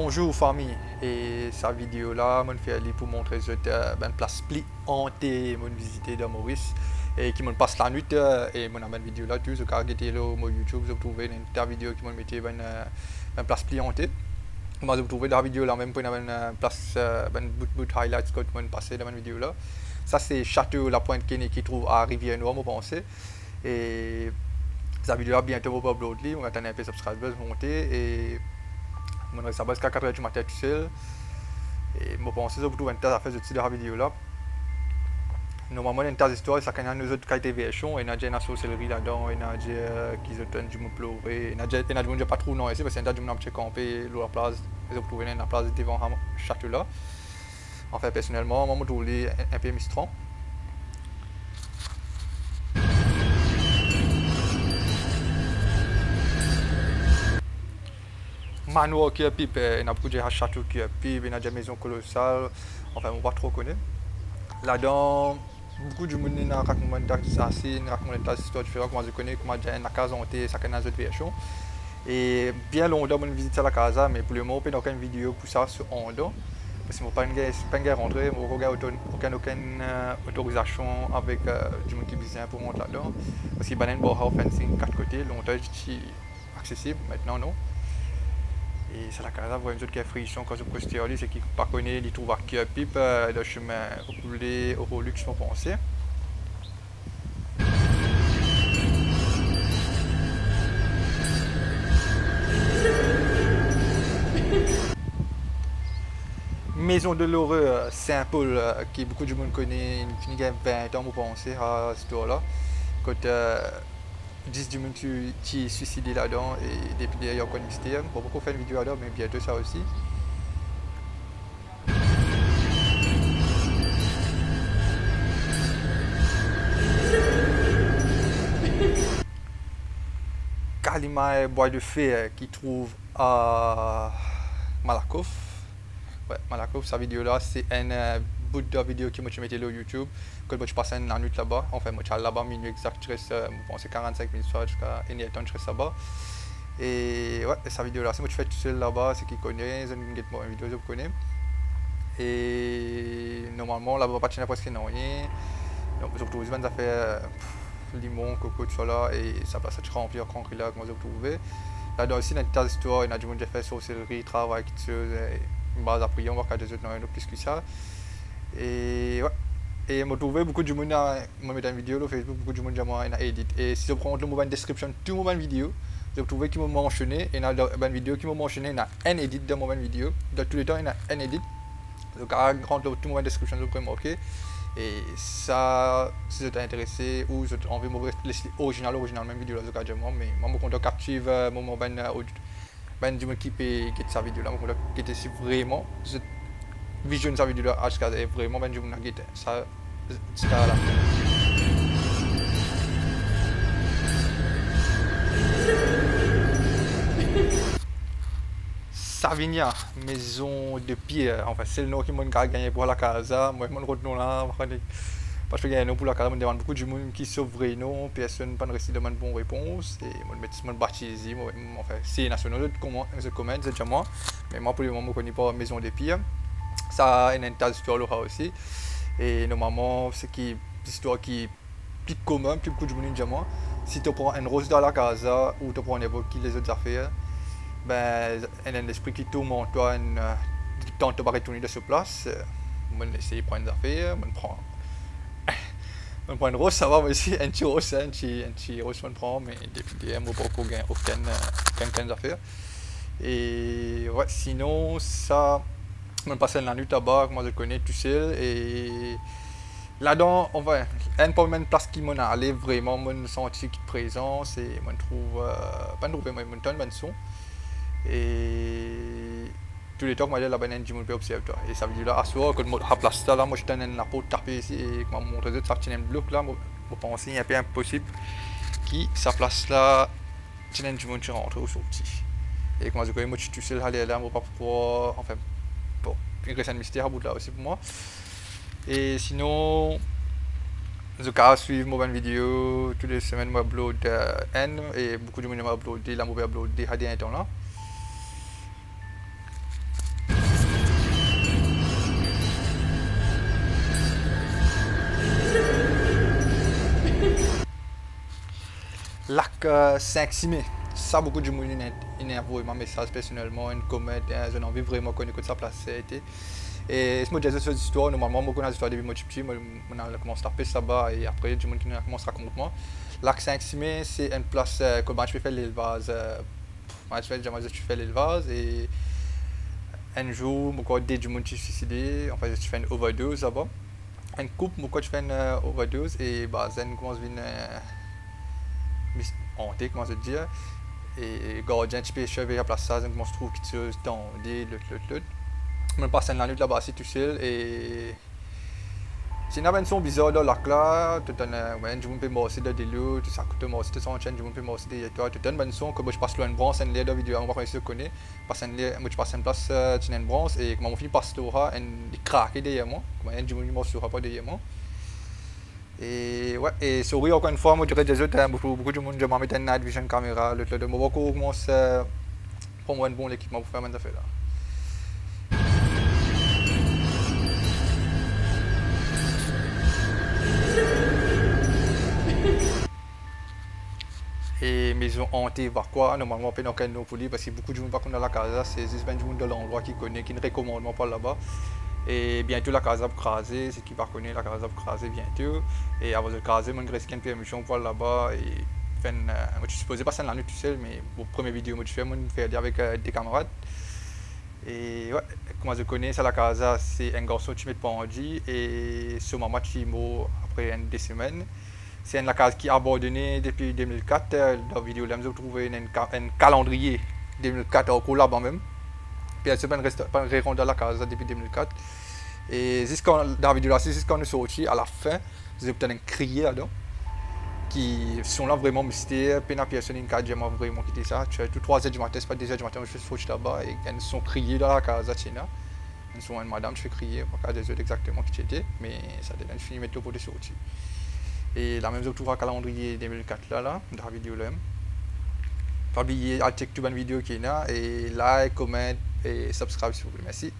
Bonjour famille, et sa vidéo là, je fais aller pour montrer une place pli hantée, mon visité de Maurice et qui me passe la nuit et mon une vidéo là, tu sais, quand j'étais là sur YouTube, vous trouvez une vidéo qui me mettait une place pli hantée. Moi, vous trouvez la vidéo là même pour une place, une bout highlights que je passé dans la vidéo là. Ça c'est Château La Pointe qui trouve à Rivière-Noire, je pense. Et sa vidéo là bientôt vous uploader, on va attendre un peu subscribers monter et mon reste à base qu'à 4h du matin tout seul et je pense que vous trouvez une tas à faire de la vidéo là. Normalement une tas d'histoire ça quand nous autres qui été version et n'a déjà une sorcellerie là-dedans et n'a déjà qui se tient du me pleurer et n'a déjà pas trop non ici parce que n'a déjà un petit campé la place et vous trouvez une place devant château là. En fait personnellement moi je trouve un peu mistral. Manoir qui est pipe, il y a beaucoup de châteaux qui est pipe, il y a des maisons colossales, enfin on ne va pas trop connaître. Là-dedans, beaucoup de monde n'a raconté des assassins, raconté des histoires différentes, comment je connais, comment j'ai une case hantée, ça a une autre version. Et bien longtemps, je visite la casa, mais pour le moment, je n'ai aucune vidéo pour ça sur Hondo. Parce que je ne peux pas rentrer, je n'ai aucune autorisation avec du monde qui vient pour rentrer là-dedans. Parce qu'il y a un border fencing 4 côtés, longtemps c'est accessible, maintenant non. Et c'est la casa vraiment qui est frichon quand je poste c'est qui pas connaît il trouve à qui pipe le chemin roulé au Rolux je pensais. Maison de l'horreur Saint-Paul qui beaucoup de monde connaît une 20 ans vous pensez à cette histoire là quand 10 du monde qui est suicidé là-dedans et depuis il y a encore un mystère. Bon, beaucoup faire une vidéo là-dedans, mais bientôt ça aussi. Kalima et Bois de Fée qui trouve à Malakoff. Ouais, Malakoff, sa vidéo là, c'est un bout de vidéo qui m'a mis sur YouTube. Quand je passe une nuit là-bas, enfin, moi je suis là-bas, minuit exact, je reste, je pense, 45 minutes jusqu'à une heure, je reste là-bas. Et ouais, sa vidéo là, c'est moi je fais tout seul là-bas, c'est qui connaît, c'est une vidéo que je connais. Et normalement, là-bas, pas de presque rien. Donc, je retrouve ça fait limon, coco, tout ça là, et ça passe à te remplir concret là, comment je trouve. Là-dedans aussi, il y a une tas d'histoires, il y a du monde qui fait sorcellerie, travail, quelque chose, une base à prier, on va faire des autres, non, plus que ça. Et ouais. Et je trouve beaucoup de monde me mettre une vidéo sur Facebook, beaucoup de monde a édité. Et si je prends le mot description de tout mon vidéo, je trouve qu'il m'a mentionné, et dans la vidéo qui m'a mentionné, il y a un edit dans mon vidéo. Dans tous les temps, il y a un edit. Donc, à rentrer tout mon description, je peux marquer. Et ça, si vous êtes intéressé ou si vous avez envie de me laisser original même vidéo là, je moi, mais moi, je compte capturer mon du monde qui peut quitter sa vidéo là, je compte quitter si vraiment, visionne sa vidéo là, jusqu'à vraiment, je vais quitter ça, jusqu'à la fin. Savigna, maison de pierre, enfin c'est le nom qui m'a gagné pour la casa, moi je me retrouve là, parce que gagner pour la casa, je me demande beaucoup de monde qui sauve vrai nom, personne pas réussi de bonne réponse, et je me baptise, enfin c'est national, je commande, c'est déjà moi, mais moi pour le moment je ne connais pas maison de pierre, ça a une tas d'histoire là aussi, et normalement c'est une histoire qui est plus commune, plus beaucoup de monde déjà moi, si tu prends une rose dans la casa ou tu prends n'importe qui les autres affaires, ben, il y a un esprit qui tourne en toi, quand tu vas retourner de ce place, on essaie de prendre des affaires, on prend une rose, ça va aussi, un petit rose, un petit rose on prend, mais depuis on ne peut pas aucune affaire. Et ouais, sinon, ça, on passe la nuit là-bas, moi je connais tout seul, et là-dedans, on va, une place qui m'a allé vraiment, mon senti présence, et on trouve, pas trouver, mais on donne un son. Et tous les temps que je suis là-bas, je peux observer. Et ça veut dire là, à soir, quand je place là, moi je suis dans la peau tapée ici et quand je montre ça tient un bloc là, je pense qu'il est un peu impossible qui sa place là, je suis du monde qui rentre ou sorti. Et quand je suis moi je suis tout seul aller là, je ne pas pouvoir, enfin, bon, il reste un mystère à bout là aussi pour moi. Et sinon, je vais suivre mes vidéos toutes les semaines, je upload N et beaucoup de monde m'a uploadé, là je vais uploader à des temps là. Lac 5-6 mai. Ça, beaucoup de monde énervé ma message personnellement, une comète, j'ai envie vraiment qu'on écoute sa place. Et ce modèle de cette histoire, normalement, moi, connais l'histoire depuis moi petit, on a commencé à taper ça bas et après, du monde qui a commencé à raconter moi. Lac 5-6 mai, c'est une place que je peux faire l'élevage. Je fais l'élevage et un jour, moi, des du monde qui suicidé, en fait, je fais une overdose là-bas. Une coupe, moi, je fais une overdose et bah, ça commence à venir hanté, comment je dire. Et gardien tu peux chever à place ça, donc on se trouve qui se tendait, l'autre. Je passe la nuit là-bas, c'est tout seul et c'est une aventure bizarre dans lac là, tout un ouais, je peux m'asseoir dans des lieux, tout ça coûte m'asseoir tout ça en chaîne, je peux m'asseoir des toi, tout un bonne son que moi je passe loin de bronze, une de vidéo, on va essayer de connaître, passe une moi je passe une place tu une bronze et comment on finit par se trouver une craquer derrière moi, comment je me m'asseoir pas derrière moi. Et ouais, et sourire encore une fois, moi je dirais des autres, beaucoup de monde je m'en mets une night vision caméra, l'autre de moi beaucoup commence pour moi un bon équipement pour faire mes affaires là. Et maison hantée, voir quoi, normalement, on peut nous pour lui parce que beaucoup de gens par contre dans la casa, c'est juste du monde de l'endroit qui connaît, qui ne recommande pas là-bas. Et bientôt la casa va craser, c'est qui va connaître la casa va craser bientôt. Et avant de craser, mon reste une permission pour là-bas et faire moi je suis supposé passer la nuit tout seul, mais pour première vidéo moi je fais, moi faire avec des camarades. Et ouais, comment je connais ça la casa, c'est un garçon qui met pendu et ce moment qui est mort après des semaines. C'est une case qui est abandonnée depuis 2004. Dans la vidéo, là, vous trouvez un calendrier 2004 au là-bas même. Puis elle se pas dans la case depuis 2004. Et dans la vidéo là, c'est juste quand on est sorti, à la fin, vous avez peut-être un crier là-dedans. Qui sont là vraiment mystère. Puis la personne qui a vraiment quitté ça. Tu as tout 3h du matin, c'est pas 2h du matin, je suis sorti là-bas et elles sont criées dans la case. Elles sont une madame, je fais crier, pas des autres exactement qui était, mais ça donne fini métro pour des sorties. Et la même chose, trouve un calendrier 2004 là, dans la vidéo là. Pas oublier à checker toute une vidéo qui est là, et like, comment et subscribe si vous voulez. Merci.